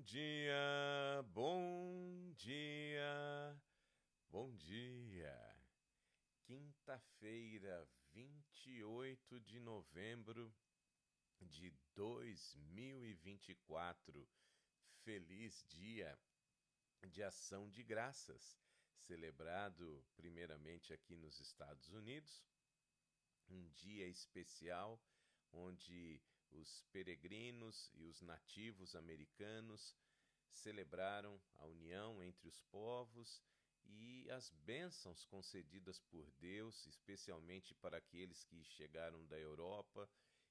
dia, bom dia, bom dia. Quinta-feira, 28 de novembro de 2024. Feliz dia de Ação de Graças, celebrado primeiramente aqui nos Estados Unidos, um dia especial onde os peregrinos e os nativos americanos celebraram a união entre os povos e as bênçãos concedidas por Deus, especialmente para aqueles que chegaram da Europa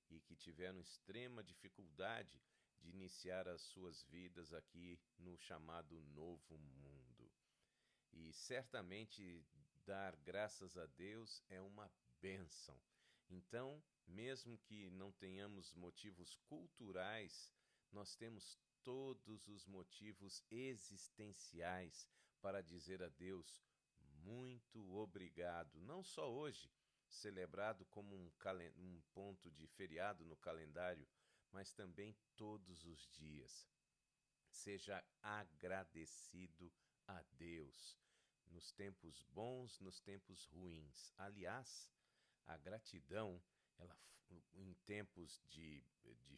e que tiveram extrema dificuldade de iniciar as suas vidas aqui no chamado Novo Mundo. E certamente dar graças a Deus é uma bênção. Então, mesmo que não tenhamos motivos culturais, nós temos todos os motivos existenciais para dizer a Deus muito obrigado. Não só hoje, celebrado como um ponto de feriado no calendário, mas também todos os dias. Seja agradecido a Deus, nos tempos bons, nos tempos ruins. Aliás, a gratidão, ela, em tempos de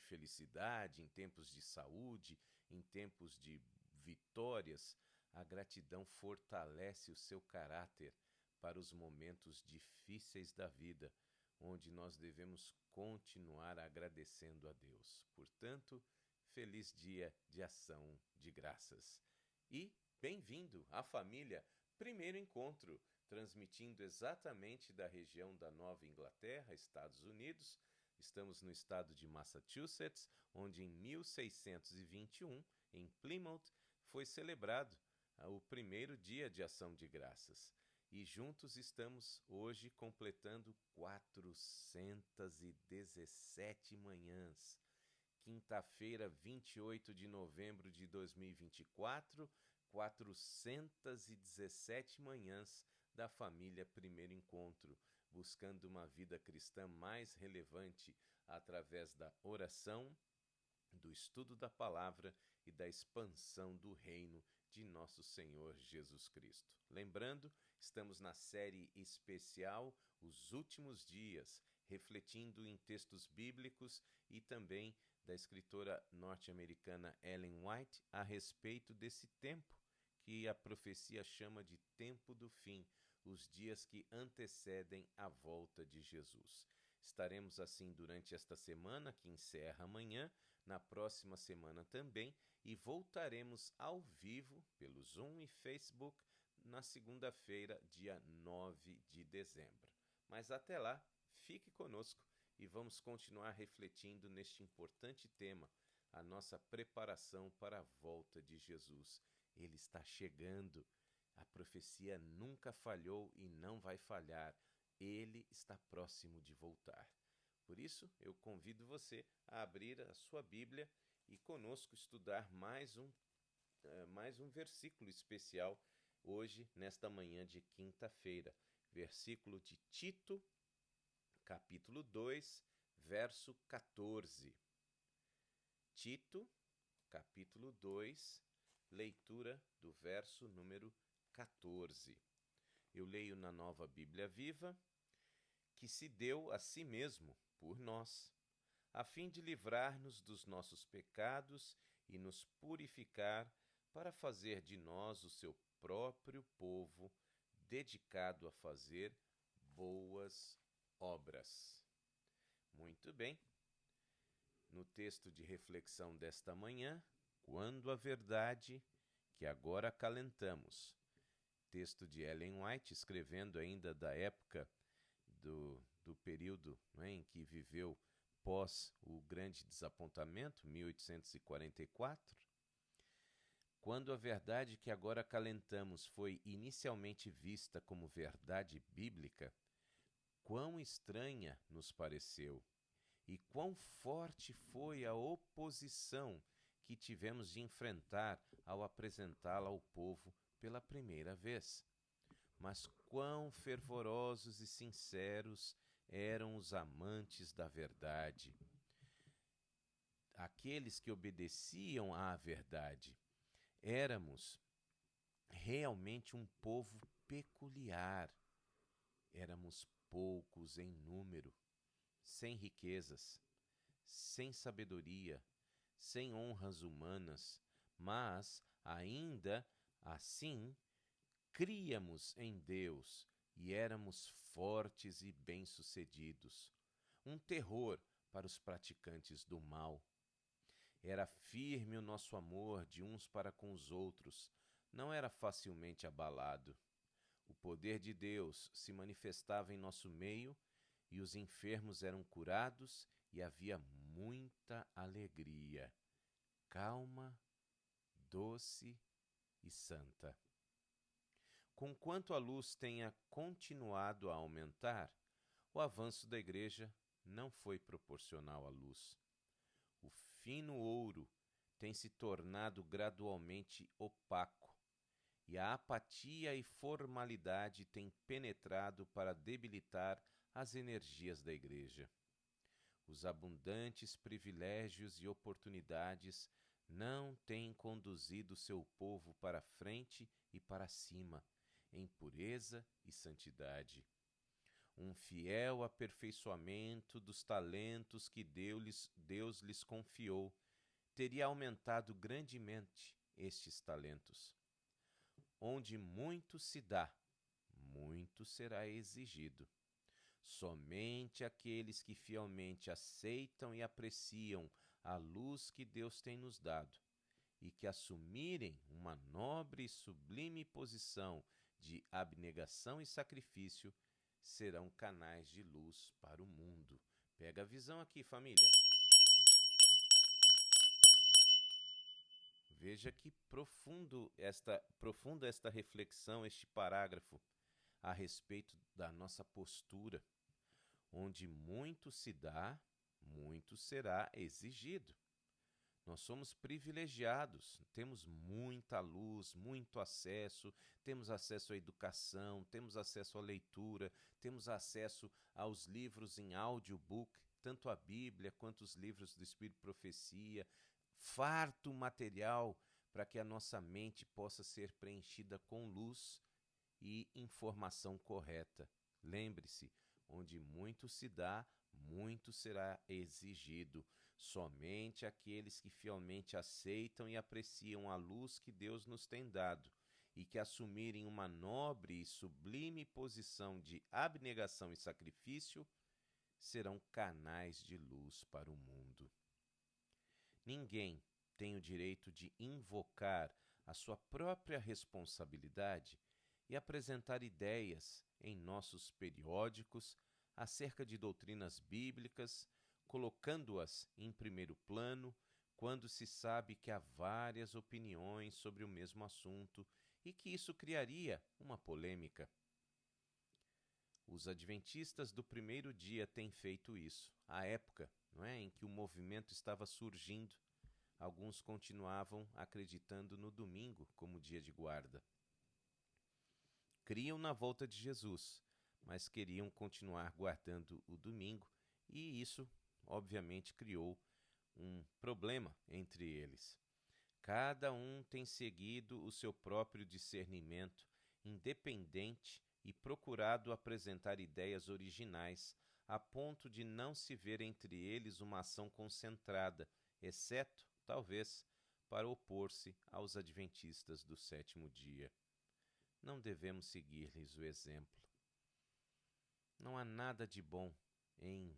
felicidade, em tempos de saúde, em tempos de vitórias, a gratidão fortalece o seu caráter para os momentos difíceis da vida, onde nós devemos continuar agradecendo a Deus. Portanto, feliz dia de ação de graças. E bem-vindo à família Primeiro Encontro, transmitindo exatamente da região da Nova Inglaterra, Estados Unidos. Estamos no estado de Massachusetts, onde em 1621, em Plymouth, foi celebrado o primeiro dia de ação de graças. E juntos estamos hoje completando 417 manhãs. Quinta-feira, 28 de novembro de 2024, 417 manhãs da família Primeiro Encontro, buscando uma vida cristã mais relevante através da oração, do estudo da palavra e da expansão do reino de nosso Senhor Jesus Cristo. Lembrando, estamos na série especial Os Últimos Dias, refletindo em textos bíblicos e também da escritora norte-americana Ellen White a respeito desse tempo que a profecia chama de tempo do fim, os dias que antecedem a volta de Jesus. Estaremos assim durante esta semana, que encerra amanhã, na próxima semana também, e voltaremos ao vivo pelo Zoom e Facebook na segunda-feira, dia 9 de dezembro. Mas até lá, fique conosco e vamos continuar refletindo neste importante tema, a nossa preparação para a volta de Jesus. Ele está chegando. A profecia nunca falhou e não vai falhar. Ele está próximo de voltar. Por isso, eu convido você a abrir a sua Bíblia e conosco estudar mais um versículo especial hoje, nesta manhã de quinta-feira. Versículo de Tito, capítulo 2, verso 14. Tito, capítulo 2, leitura do verso número 14. Eu leio na Nova Bíblia Viva, que se deu a si mesmo por nós, a fim de livrar-nos dos nossos pecados e nos purificar para fazer de nós o seu próprio povo, dedicado a fazer boas obras. Muito bem. No texto de reflexão desta manhã, quando a verdade que agora acalentamos, texto de Ellen White, escrevendo ainda da época do período, né, em que viveu pós o grande desapontamento, 1844, quando a verdade que agora acalentamos foi inicialmente vista como verdade bíblica, quão estranha nos pareceu e quão forte foi a oposição que tivemos de enfrentar ao apresentá-la ao povo pela primeira vez. Mas quão fervorosos e sinceros eram os amantes da verdade. aqueles que obedeciam à verdade. Éramos realmente um povo peculiar. Éramos poucos em número, sem riquezas, sem sabedoria, sem honras humanas, mas ainda assim críamos em Deus e éramos fortes e bem-sucedidos. Um terror para os praticantes do mal. Era firme o nosso amor de uns para com os outros, não era facilmente abalado. O poder de Deus se manifestava em nosso meio e os enfermos eram curados e havia muita alegria, calma, doce e santa. Conquanto a luz tenha continuado a aumentar, o avanço da igreja não foi proporcional à luz. O fino ouro tem se tornado gradualmente opaco, e a apatia e formalidade têm penetrado para debilitar as energias da igreja. Os abundantes privilégios e oportunidades não têm conduzido seu povo para frente e para cima, em pureza e santidade. Um fiel aperfeiçoamento dos talentos que Deus lhes confiou teria aumentado grandemente estes talentos. Onde muito se dá, muito será exigido. Somente aqueles que fielmente aceitam e apreciam a luz que Deus tem nos dado e que assumirem uma nobre e sublime posição de abnegação e sacrifício serão canais de luz para o mundo. Pega a visão aqui, família. Veja que profunda esta reflexão, este parágrafo a respeito da nossa postura. Onde muito se dá, muito será exigido. Nós somos privilegiados, temos muita luz, muito acesso, temos acesso à educação, temos acesso à leitura, temos acesso aos livros em audiobook, tanto a Bíblia quanto os livros do Espírito e Profecia, farto material para que a nossa mente possa ser preenchida com luz e informação correta. Lembre-se, onde muito se dá, muito será exigido. Somente aqueles que fielmente aceitam e apreciam a luz que Deus nos tem dado e que assumirem uma nobre e sublime posição de abnegação e sacrifício serão canais de luz para o mundo. Ninguém tem o direito de invocar a sua própria responsabilidade e apresentar ideias em nossos periódicos acerca de doutrinas bíblicas, colocando-as em primeiro plano, quando se sabe que há várias opiniões sobre o mesmo assunto e que isso criaria uma polêmica. Os adventistas do primeiro dia têm feito isso. À época, em que o movimento estava surgindo, alguns continuavam acreditando no domingo como dia de guarda. Criam na volta de Jesus, mas queriam continuar guardando o domingo, e isso, obviamente, criou um problema entre eles. Cada um tem seguido o seu próprio discernimento independente e procurado apresentar ideias originais, a ponto de não se ver entre eles uma ação concentrada, exceto, talvez, para opor-se aos adventistas do sétimo dia. Não devemos seguir-lhes o exemplo. Não há nada de bom em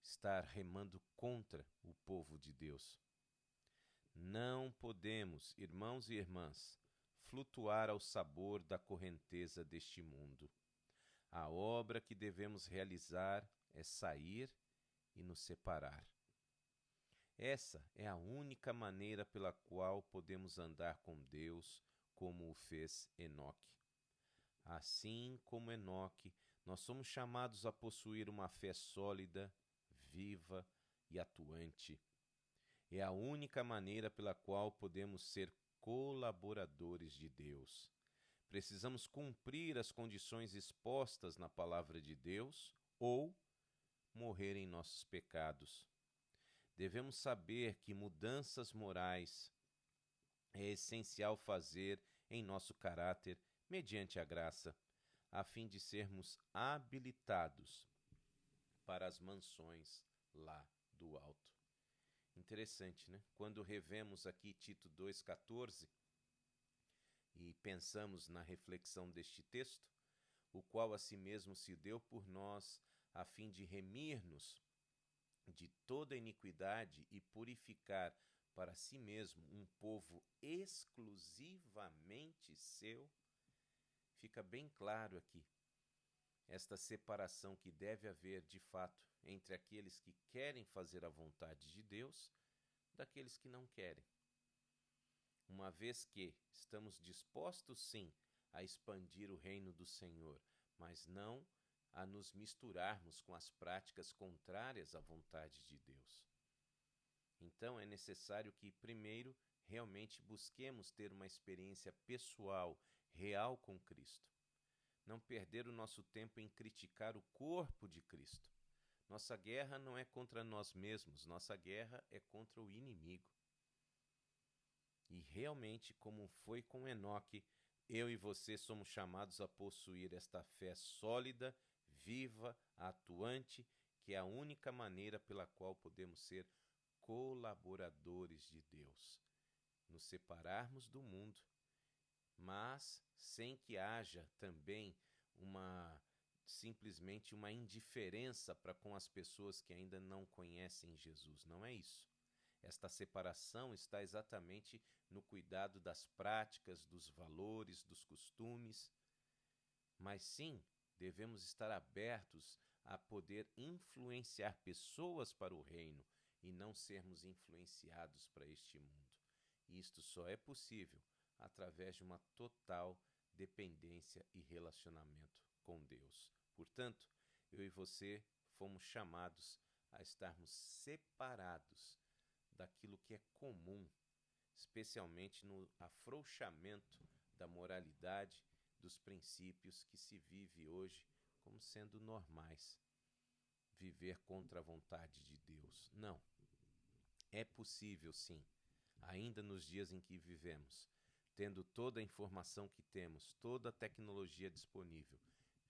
estar remando contra o povo de Deus. Não podemos, irmãos e irmãs, flutuar ao sabor da correnteza deste mundo. A obra que devemos realizar é sair e nos separar. Essa é a única maneira pela qual podemos andar com Deus, como o fez Enoque. Assim como Enoque, nós somos chamados a possuir uma fé sólida, viva e atuante. É a única maneira pela qual podemos ser colaboradores de Deus. Precisamos cumprir as condições expostas na palavra de Deus ou morrer em nossos pecados. Devemos saber que mudanças morais é essencial fazer em nosso caráter mediante a graça, a fim de sermos habilitados para as mansões lá do alto. Interessante, né? Quando revemos aqui Tito 2,14 e pensamos na reflexão deste texto, o qual a si mesmo se deu por nós, a fim de remir-nos de toda iniquidade e purificar para si mesmo um povo exclusivamente seu, fica bem claro aqui esta separação que deve haver de fato entre aqueles que querem fazer a vontade de Deus daqueles que não querem. Uma vez que estamos dispostos sim a expandir o reino do Senhor, mas não a nos misturarmos com as práticas contrárias à vontade de Deus. Então é necessário que primeiro realmente busquemos ter uma experiência pessoal, real com Cristo. Não perder o nosso tempo em criticar o corpo de Cristo. Nossa guerra não é contra nós mesmos, nossa guerra é contra o inimigo. E realmente, como foi com Enoque, eu e você somos chamados a possuir esta fé sólida, viva, atuante, que é a única maneira pela qual podemos ser colaboradores de Deus. Nos separarmos do mundo, mas sem que haja também simplesmente uma indiferença para com as pessoas que ainda não conhecem Jesus. Não é isso. Esta separação está exatamente no cuidado das práticas, dos valores, dos costumes, mas sim, devemos estar abertos a poder influenciar pessoas para o reino e não sermos influenciados para este mundo. E isto só é possível através de uma total dependência e relacionamento com Deus. Portanto, eu e você fomos chamados a estarmos separados daquilo que é comum, especialmente no afrouxamento da moralidade, dos princípios que se vive hoje como sendo normais. Viver contra a vontade de Deus. Não. É possível, sim, ainda nos dias em que vivemos, tendo toda a informação que temos, toda a tecnologia disponível,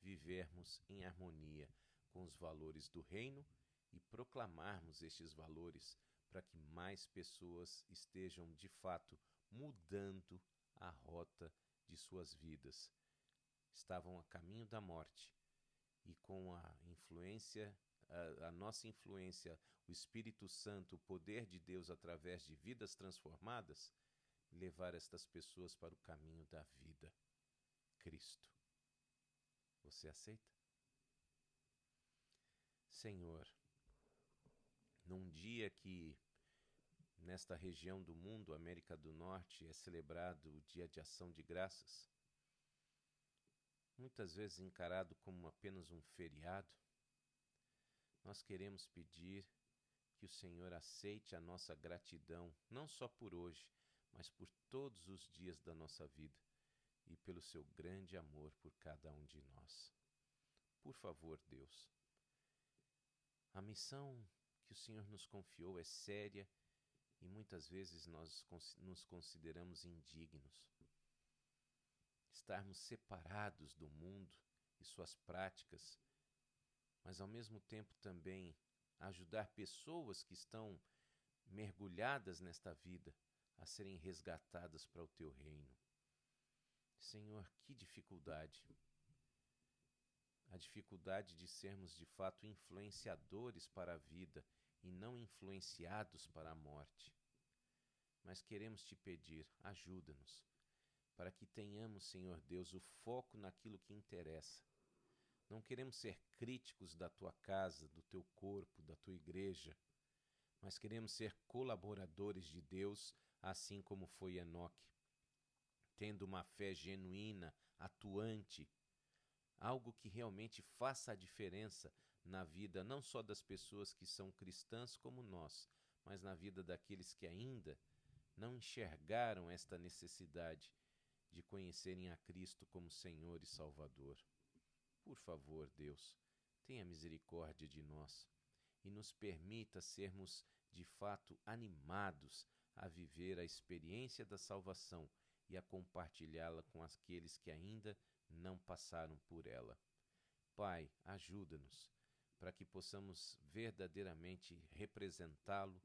vivermos em harmonia com os valores do reino e proclamarmos estes valores para que mais pessoas estejam, de fato, mudando a rota de suas vidas. Estavam a caminho da morte e com a influência, a nossa influência, o Espírito Santo, o poder de Deus através de vidas transformadas, levar estas pessoas para o caminho da vida, Cristo. Você aceita? Senhor, num dia que nesta região do mundo, América do Norte, é celebrado o Dia de Ação de Graças, muitas vezes encarado como apenas um feriado, nós queremos pedir que o Senhor aceite a nossa gratidão, não só por hoje, mas por todos os dias da nossa vida e pelo seu grande amor por cada um de nós. Por favor, Deus, a missão que o Senhor nos confiou é séria e muitas vezes nós nos consideramos indignos. Estarmos separados do mundo e suas práticas, mas ao mesmo tempo também ajudar pessoas que estão mergulhadas nesta vida a serem resgatadas para o teu reino. Senhor, que dificuldade! A dificuldade de sermos de fato influenciadores para a vida e não influenciados para a morte. Mas queremos te pedir, ajuda-nos, para que tenhamos, Senhor Deus, o foco naquilo que interessa. Não queremos ser críticos da tua casa, do teu corpo, da tua igreja, mas queremos ser colaboradores de Deus, assim como foi Enoque, tendo uma fé genuína, atuante, algo que realmente faça a diferença na vida não só das pessoas que são cristãs como nós, mas na vida daqueles que ainda não enxergaram esta necessidade de conhecerem a Cristo como Senhor e Salvador. Por favor, Deus, tenha misericórdia de nós e nos permita sermos de fato animados a viver a experiência da salvação e a compartilhá-la com aqueles que ainda não passaram por ela. Pai, ajuda-nos para que possamos verdadeiramente representá-lo,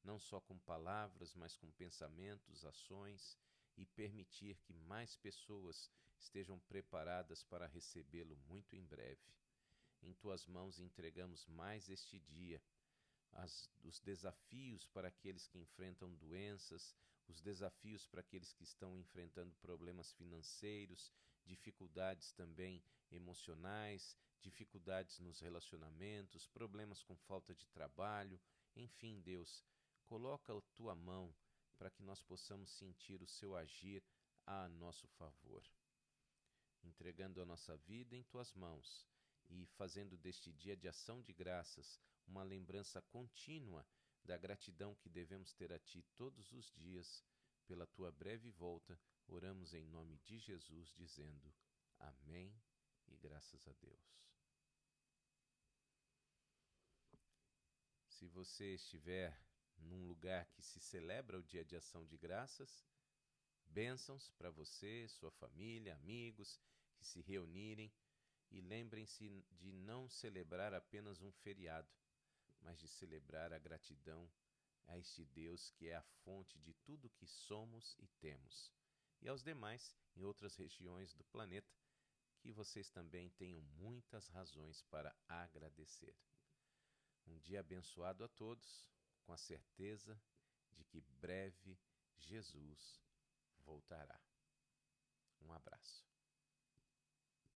não só com palavras, mas com pensamentos, ações, e permitir que mais pessoas estejam preparadas para recebê-lo muito em breve. Em tuas mãos entregamos mais este dia, os desafios para aqueles que enfrentam doenças, os desafios para aqueles que estão enfrentando problemas financeiros, dificuldades também emocionais, dificuldades nos relacionamentos, problemas com falta de trabalho. Enfim, Deus, coloca a tua mão para que nós possamos sentir o seu agir a nosso favor. Entregando a nossa vida em tuas mãos e fazendo deste dia de ação de graças uma lembrança contínua da gratidão que devemos ter a Ti todos os dias, pela Tua breve volta, oramos em nome de Jesus, dizendo amém e graças a Deus. Se você estiver num lugar que se celebra o dia de ação de graças, bênçãos para você, sua família, amigos que se reunirem, e lembrem-se de não celebrar apenas um feriado, mas de celebrar a gratidão a este Deus que é a fonte de tudo que somos e temos, e aos demais em outras regiões do planeta, que vocês também tenham muitas razões para agradecer. Um dia abençoado a todos, com a certeza de que breve Jesus voltará. Um abraço.